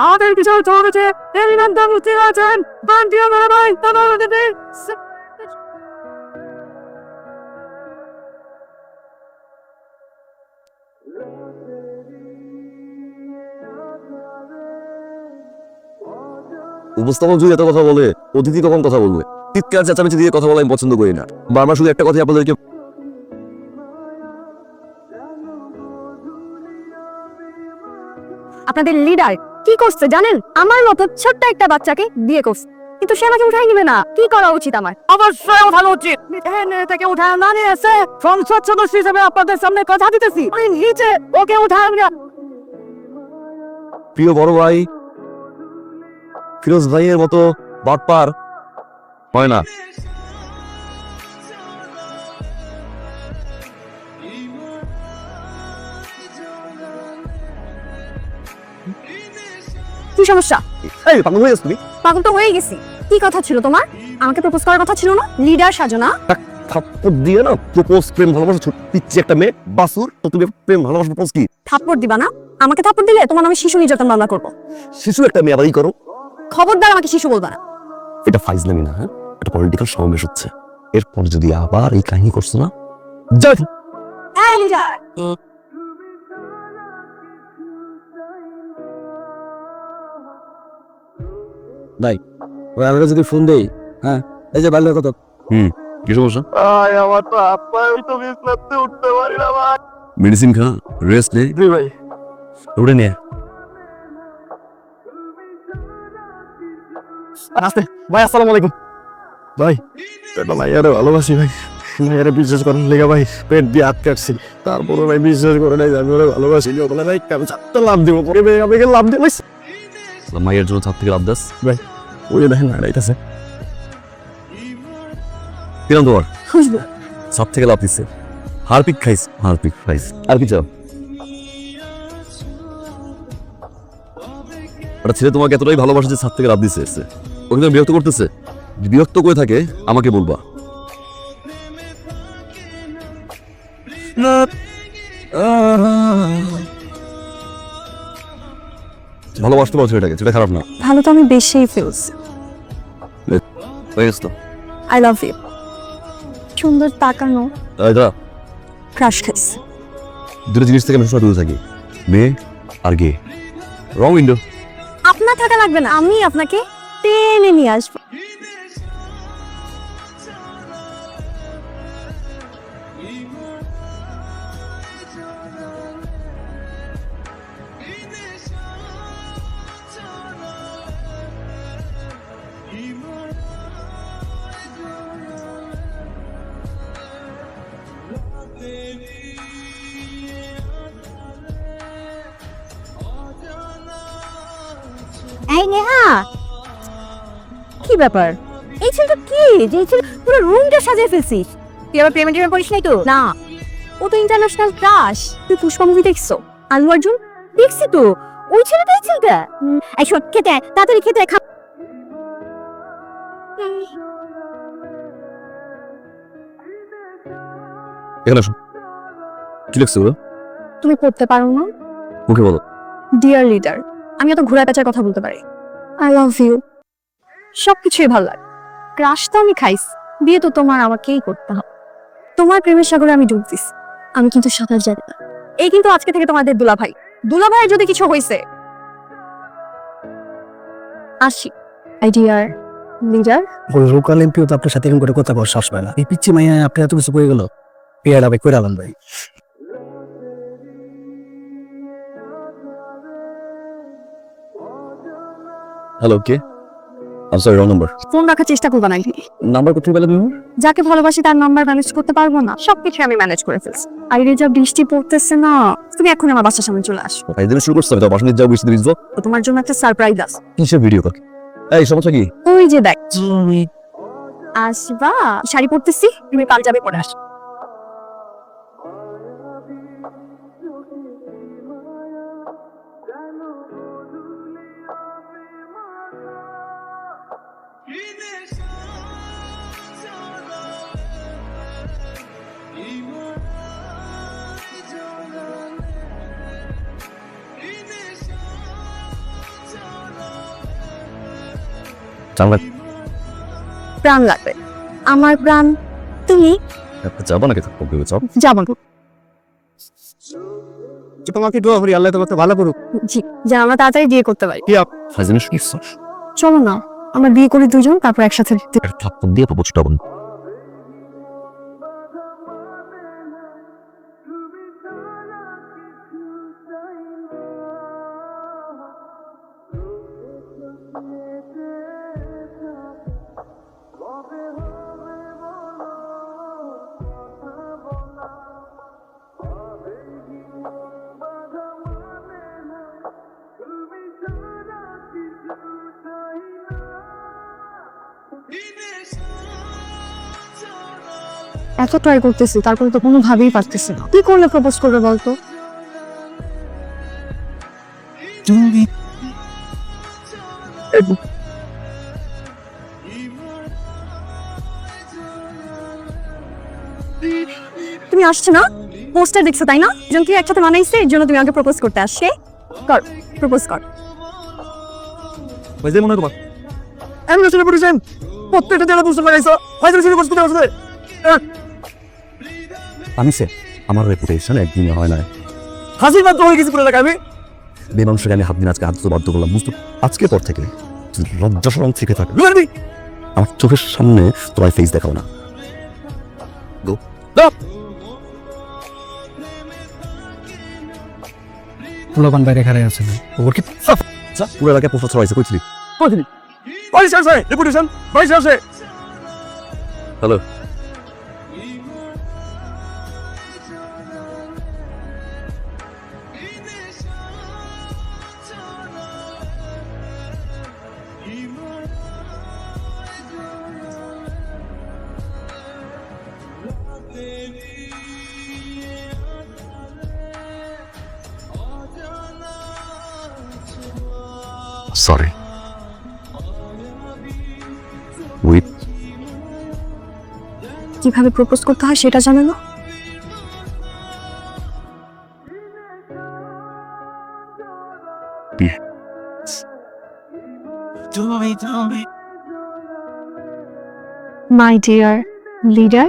আমাদের কিছু চলেছে এলিমেন্ট বুঝতে আছেন বান্টিয়া ভাই তোমাদের উপস্থাপক যদি এত কথা বলে অতিথি কখন কথা বলবে? চিৎকার চেঁচামেচি দিয়ে কথা বলা আমি পছন্দ করি না। বারবার শুধু একটা কথাই আপনাদেরকে আপনাদের লিডার কি করছে জানেন? আমার মতো ছোট্ট একটা বাচ্চাকে বিয়ে করছে, কিন্তু সে আমাকে উঠাই নিবে না। কি করা উচিত আমার? অবশ্যই উঠানো উচিত। থেকে উঠানো না নিয়ে এসে সংসদ সদস্য হিসেবে আপনাদের সামনে কথা দিতেছি, আমি নিচে ওকে উঠান। প্রিয় বড় ভাই ফিরোজ ভাইয়ের মতো বাটপার হয় না। কি সমস্যা? এই পাগল হয়ে যাচ্ছ তুমি? পাগল তো হয়ে গেছি। কি কথা ছিল তোমার? আমাকে প্রপোজ করার কথা ছিল না? লিডার সাজো না? থাপ্পড় দিয়ে না প্রপোজ প্রেম ভালোবাসা ছোট পিচ্ছি একটা মেয়ে বাসুর, তো তুমি প্রেম ভালোবাসা প্রপোজ কি? থাপ্পড় দিবা না? আমাকে থাপ্পড় দিলে তোমার আমি শিশু নির্যাতন মামলা করবো। শিশু একটা মেয়ে আবার ই করো। খবরদার আমাকে শিশু বলবা না। এটা ফাইজলামি না, হ্যাঁ? এটা পলিটিক্যাল সমাবেশ হচ্ছে। এরপর যদি আবার এই কাহিনী করছো না, যাই এই লিডার, ভাই ওই আমাকে যদি ফোন দেই, হ্যাঁ এই যে বাল্যের কথা। কি সমস্যা? আমার তো আপনার তো বিছনাতে উঠতে পারি না ভাই। মেডিসিন খা, রেস্ট নে। জি ভাই। উঠে নে। আস্তে ভাই, আসসালামু আলাইকুম ভাই। মাইয়ারে ভালোবাসি ভাই, মাইয়ারে বিশ্বাস করেন লেগে ভাই পেট দিয়ে হাত কাটছি, তারপরে ভাই বিশ্বাস করে নাই যে আমি ওরা ভালোবাসি। বলে ভাই আমি চারটা লাভ দিব, পরে ভাই আমাকে লাভ দিয়ে ভাই মায়ের জন্য ছাদ থেকে লাভ দাস ভাই ওই দেখেন না এটাছে কিরম তোমার? খুশবু। ছাদ থেকে লাভ দিচ্ছে। হারপিক খাইস, হারপিক খাইস। আর কি চাও? একটা ছেলে তোমাকে এতটাই ভালোবাসে যে ছাদ থেকে লাভ দিচ্ছে, ওকে তুমি বিরক্ত করতেছে? বিরক্ত করে থাকে আমাকে বলবা। ভালোবাসতে পারছো এটাকে, সেটা খারাপ না। ভালো তো আমি বেশিই ফিলস। হয়ে গেছে তো। I love you. সুন্দর তাকানো, ক্রাশ খাইস। দুটো জিনিস থেকে আমি সবসময় দূরে থাকি, মেয়ে আর গে। রং উইন্ডো। আপনার থাকা লাগবে না, আমি আপনাকে টেনে নিয়ে আসবো। এই নেহা, কি ব্যাপার? এই ছেলেটা কি যে এই ছেলে পুরো রুমটা সাজিয়ে ফেলছিস? তুই আবার প্রেমে টেমে পড়িস নাই তো? না, ও তো ইন্টারন্যাশনাল ক্রাশ। তুই পুষ্পা মুভি দেখছো? আলু অর্জুন দেখছি তো। ওই ছেলেটা এই ছেলেটা। এই শোন, খেতে আয়, তাড়াতাড়ি খেতে আয়, খা। এখানে আসো। কি লিখছো ওরা? তুমি পড়তে পারো না? মুখে বলো। ডিয়ার লিডার, আমি এত ঘোরা পেঁচার কথা বলতে পারি। I love you. সবকিছুই ভালো লাগে। ক্রাশ তো আমি খাইস, বিয়ে তো তোমার আমাকেই করতে হবে। তোমার প্রেমের সাগরে আমি ডুব দিস, আমি কিন্তু সাঁতার জানি না। এই কিন্তু আজকে থেকে তোমাদের দুলাভাই। দুলাভাইয়ের যদি কিছু হয়েছে, আসি। I dear leader. ওই লোকাল এমপিও তো আপনার সাথে এরকম করে কথা বলার সাহস পায় না। এই পিচ্ছি মাইয়া আপনি এত কিছু করে গেল, পেয়ারা ভাই করে আলাম ভাই। Hello, K? I sorry, wrong number. Phone রাখার চেষ্টা করবা না। নাম্বার কোথায় পেলে তুমি? যাকে ভালোবাসি তার নাম্বার ম্যানেজ করতে পারবো না? সবকিছু আমি ম্যানেজ করে ফেলছি। আর এই যা বৃষ্টি পড়তেছে না, তুমি এখন আমার বাসার সামনে চলে আসো। এই দিন শুরু করতে হবে তো, বাসা নিয়ে যাও, বৃষ্টি ভিজবো। তো তোমার জন্য একটা সারপ্রাইজ আছে। কিসের ভিডিও কল? এই সমস্যা কি? ওই যে দেখ, আসবা। শাড়ি পরতেছি, তুমি পাঞ্জাবি পরে আসো। প্রাণ লাগবে। আমার প্রাণ তুমি। যাবো নাকি চপ যাবো তোমাকে দোয়া করি আল্লাহ তোমাকে ভালো করুক। জি, যা আমরা তাড়াতাড়ি বিয়ে করতে পারি। ফাজিল চলো না, আমরা বিয়ে করি দুজন, তারপর একসাথে। থাপ্পড় দিয়ে প্রপোজটা করুন। এত ট্রাই করতেছি, তারপরে তো কোনোভাবেই পারতেছি না। কি করলে প্রপোজ করবে বলতো? তুমি আসছো না? পোস্টার দেখছো তাই না? একজনকে একসাথে মানাইছে, এর জন্য তুমি আগে প্রপোজ করতে আসছে। কর, প্রপোজ কর। বুঝতে মনে তোমার আমি রচনা পড়েছেন প্রত্যেকটা জেলা বুঝতে পারাইছো হয়তো শুরু করতে আসলে আমি স্যার আমার রেপুটেশন একদিনে হয় না। হাসির মাত্র হয়ে গেছি পুরো এলাকা আমি বেমাংসকে আমি হাত দিন আজকে হাত ধরতে বাধ্য করলাম, বুঝতো? আজকের পর থেকে লজ্জা সরম থেকে থাকে। আমার চোখের সামনে তোমার ফেস দেখাও না। গো পোলাপান বাইরে খারে আছে ওর কি পুরো এলাকায় পোস্টার ছড়াইছে, কইছিলি? কইছিলি পয়সা আছে রেপুটেশন পয়সা আছে। হ্যালো, সরি উইথ কিভাবে প্রপোজ করতে হয় সেটা জানো না? My dear leader,